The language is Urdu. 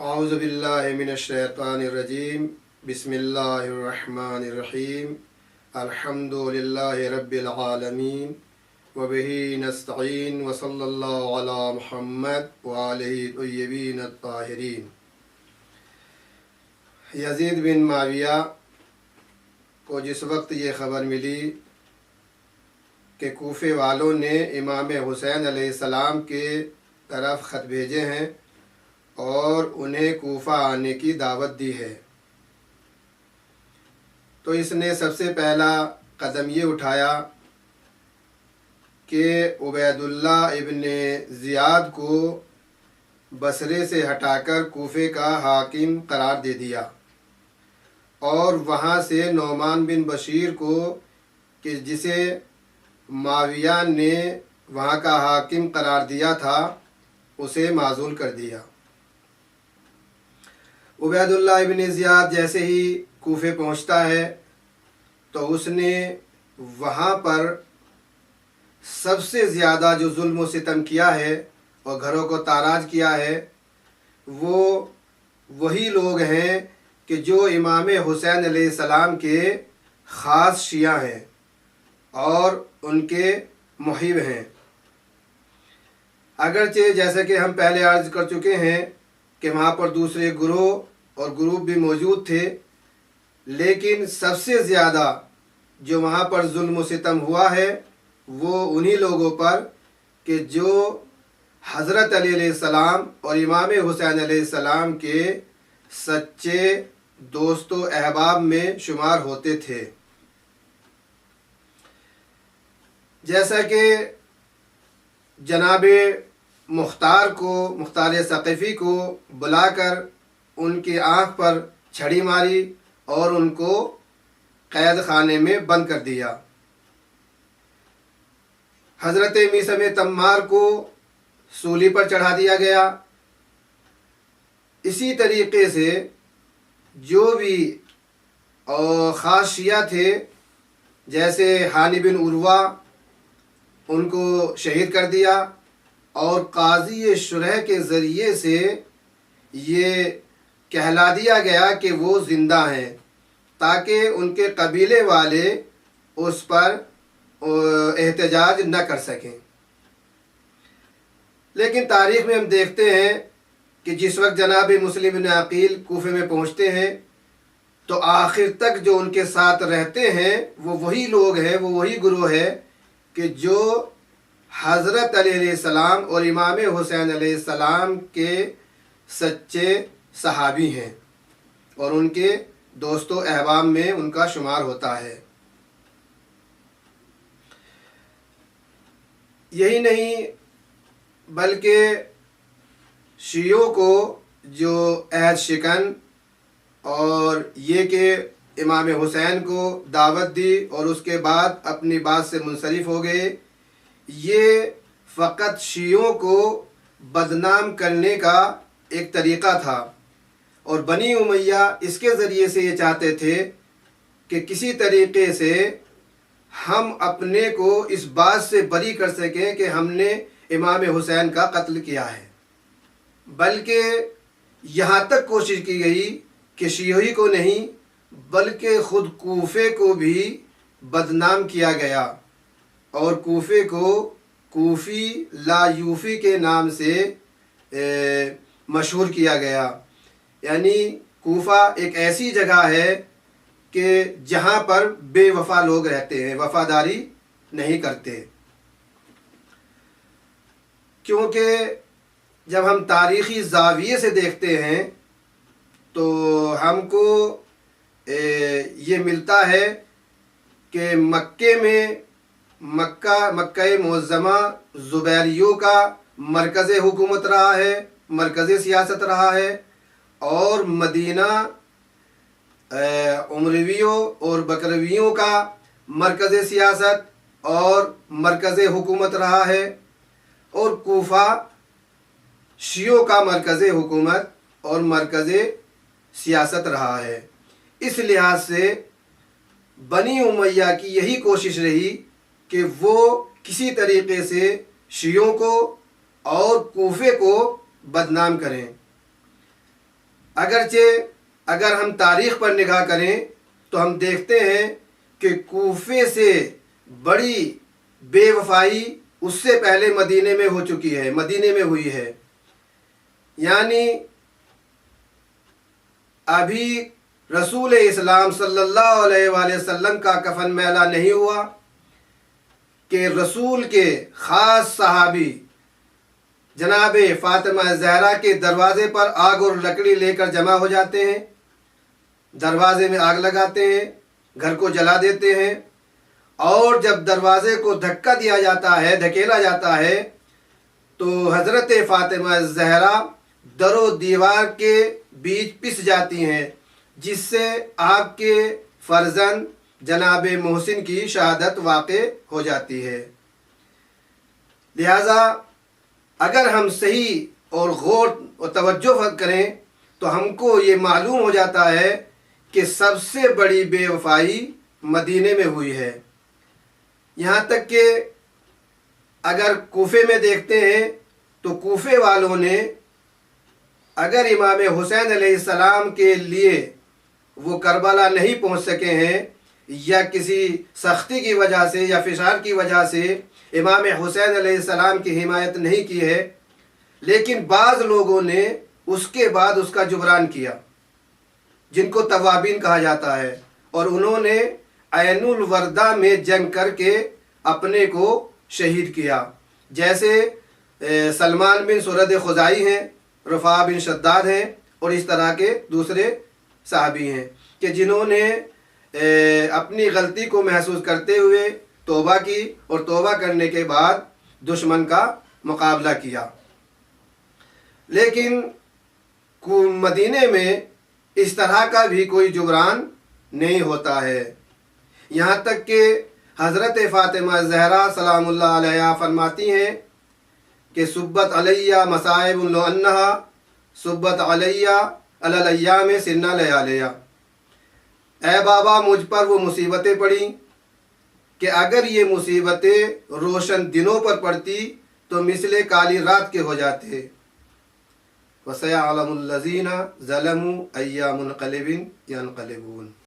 اعوذ باللہ من الشیطان الرجیم بسم اللہ الرحمن الرحیم الحمد للہ رب العالمین وبہ نستعین وصلی اللہ علی محمد وآلہ الطیبین الطاہرین۔ یزید بن معاویہ کو جس وقت یہ خبر ملی کہ کوفے والوں نے امام حسین علیہ السلام کے طرف خط بھیجے ہیں اور انہیں کوفہ آنے کی دعوت دی ہے، تو اس نے سب سے پہلا قدم یہ اٹھایا کہ عبید اللہ ابن زیاد کو بصرے سے ہٹا کر کوفے کا حاکم قرار دے دیا، اور وہاں سے نعمان بن بشیر کو کہ جسے معاویہ نے وہاں کا حاکم قرار دیا تھا اسے معزول کر دیا۔ عبید اللہ ابن زیاد جیسے ہی کوفے پہنچتا ہے تو اس نے وہاں پر سب سے زیادہ جو ظلم و ستم کیا ہے اور گھروں کو تاراج کیا ہے وہ وہی لوگ ہیں کہ جو امام حسین علیہ السلام کے خاص شیعہ ہیں اور ان کے محب ہیں۔ اگرچہ جیسے کہ ہم پہلے عرض کر چکے ہیں کہ وہاں پر دوسرے گروہ اور گروپ بھی موجود تھے، لیکن سب سے زیادہ جو وہاں پر ظلم و ستم ہوا ہے وہ انہی لوگوں پر کہ جو حضرت علی علیہ السلام اور امام حسین علیہ السلام کے سچے دوست و احباب میں شمار ہوتے تھے۔ جیسا کہ جناب مختار ثقفی کو بلا کر ان کی آنکھ پر چھڑی ماری اور ان کو قید خانے میں بند کر دیا۔ حضرت میثم تمار کو سولی پر چڑھا دیا گیا۔ اسی طریقے سے جو بھی خاص شیعہ تھے جیسے ہانی بن عروہ ان کو شہید کر دیا، اور قاضی شرح کے ذریعے سے یہ کہلا دیا گیا کہ وہ زندہ ہیں تاکہ ان کے قبیلے والے اس پر احتجاج نہ کر سکیں۔ لیکن تاریخ میں ہم دیکھتے ہیں کہ جس وقت جناب مسلم بن عقیل کوفے میں پہنچتے ہیں تو آخر تک جو ان کے ساتھ رہتے ہیں وہ وہی لوگ ہیں، وہ وہی گروہ ہے کہ جو حضرت علی علیہ السلام اور امام حسین علیہ السلام کے سچے صحابی ہیں اور ان کے دوست و احباب میں ان کا شمار ہوتا ہے۔ یہی نہیں بلکہ شیعوں کو جو عہد شکن اور یہ کہ امام حسین کو دعوت دی اور اس کے بعد اپنی بات سے منصرف ہو گئے، یہ فقط شیعوں کو بدنام کرنے کا ایک طریقہ تھا، اور بنی امیہ اس کے ذریعے سے یہ چاہتے تھے کہ کسی طریقے سے ہم اپنے کو اس بات سے بری کر سکیں کہ ہم نے امام حسین کا قتل کیا ہے، بلکہ یہاں تک کوشش کی گئی کہ شیعی کو نہیں بلکہ خود کوفے کو بھی بدنام کیا گیا، اور کوفے کو کوفی لا یوفی کے نام سے مشہور کیا گیا۔ یعنی کوفہ ایک ایسی جگہ ہے کہ جہاں پر بے وفا لوگ رہتے ہیں، وفاداری نہیں کرتے، کیونکہ جب ہم تاریخی زاویے سے دیکھتے ہیں تو ہم کو یہ ملتا ہے کہ مکے میں مکہ معظمہ زبیریوں کا مرکز حکومت رہا ہے، مرکز سیاست رہا ہے، اور مدینہ عمرویوں اور بکرویوں کا مرکز سیاست اور مرکز حکومت رہا ہے، اور کوفہ شیعوں کا مرکز حکومت اور مرکز سیاست رہا ہے۔ اس لحاظ سے بنی امیہ کی یہی کوشش رہی کہ وہ کسی طریقے سے شیعوں کو اور کوفے کو بدنام کریں، اگرچہ اگر ہم تاریخ پر نگاہ کریں تو ہم دیکھتے ہیں کہ کوفے سے بڑی بے وفائی اس سے پہلے مدینے میں ہو چکی ہے، مدینے میں ہوئی ہے۔ یعنی ابھی رسول اسلام صلی اللہ علیہ وآلہ وسلم کا کفن میلہ نہیں ہوا کہ رسول کے خاص صحابی جناب فاطمہ زہرا کے دروازے پر آگ اور لکڑی لے کر جمع ہو جاتے ہیں، دروازے میں آگ لگاتے ہیں، گھر کو جلا دیتے ہیں، اور جب دروازے کو دھکا دیا جاتا ہے، دھکیلا جاتا ہے، تو حضرت فاطمہ زہرا در و دیوار کے بیچ پس جاتی ہیں، جس سے آپ کے فرزند جناب محسن کی شہادت واقع ہو جاتی ہے۔ لہذا اگر ہم صحیح اور غور و توجہ کریں تو ہم کو یہ معلوم ہو جاتا ہے کہ سب سے بڑی بے وفائی مدینے میں ہوئی ہے۔ یہاں تک کہ اگر کوفے میں دیکھتے ہیں تو کوفے والوں نے اگر امام حسین علیہ السلام کے لیے وہ کربلا نہیں پہنچ سکے ہیں یا کسی سختی کی وجہ سے یا فشار کی وجہ سے امام حسین علیہ السلام کی حمایت نہیں کی ہے، لیکن بعض لوگوں نے اس کے بعد اس کا جبران کیا، جن کو توابین کہا جاتا ہے، اور انہوں نے عین الوردہ میں جنگ کر کے اپنے کو شہید کیا، جیسے سلمان بن سرد خزائی ہیں، رفاع بن شداد ہیں، اور اس طرح کے دوسرے صحابی ہیں کہ جنہوں نے اپنی غلطی کو محسوس کرتے ہوئے توبہ کی اور توبہ کرنے کے بعد دشمن کا مقابلہ کیا۔ لیکن مدینے میں اس طرح کا بھی کوئی جبران نہیں ہوتا ہے، یہاں تک کہ حضرت فاطمہ زہرا سلام اللہ علیہا فرماتی ہیں کہ صبت علیہ مصائب لو انہا صبت علیہ علی الایام سنہ لیالیہ، اے بابا مجھ پر وہ مصیبتیں پڑیں کہ اگر یہ مصیبتیں روشن دنوں پر پڑتی تو مثل کالی رات کے ہو جاتے۔ وَسَيَعْلَمُ الَّذِينَ ظَلَمُوا أَيَّ مُنْقَلِبٍ يَنْقَلِبُونَ۔